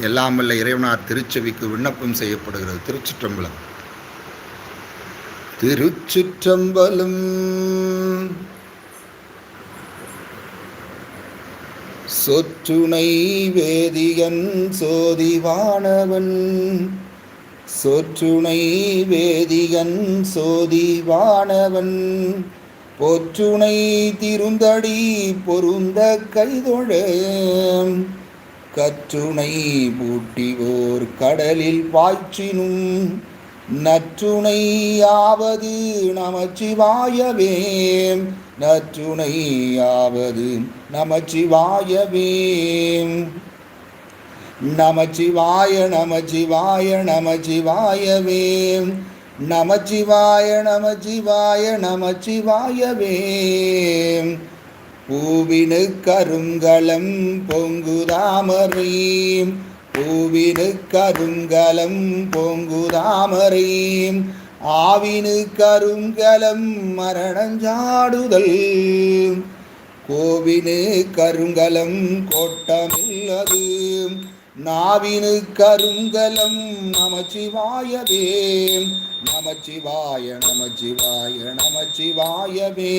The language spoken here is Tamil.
எல்லாம் வல்ல இறைவனார் திருச்செவிக்கு விண்ணப்பம் செய்யப்படுகிறது. திருச்சிற்றம்பலம். திருச்சிற்றம்பலம். சொற்றுணை வேதியன் சோதிவானவன், சொற்றுணை வேதியன் சோதிவானவன், பொற்றுணை திருந்தடி பொருந்த கைதொழ, கற்றுணை பூட்டிவோர் கடலில் பாய்ச்சினும் நற்றுணையாவது நமச்சிவாயவே, நற்றுணையாவது நமச்சிவாயவே. நமச்சிவாய நமச்சிவாய நமச்சிவாயவே, நமச்சிவாய நமச்சிவாய நமச்சிவாயவே. பூவினு கருங்கலம் பொங்குதாமரை, பூவினு கருங்கலம் பொங்குதாமரை, ஆவினு கருங்கலம் மரணஞ்சாடுதல், கோவினு கருங்கலம் கோட்டமில்லது, நாவினு கருங்கலம் நமச்சிவாயவே, நமச்சிவாய நமச்சிவாய நமச்சிவாயவே.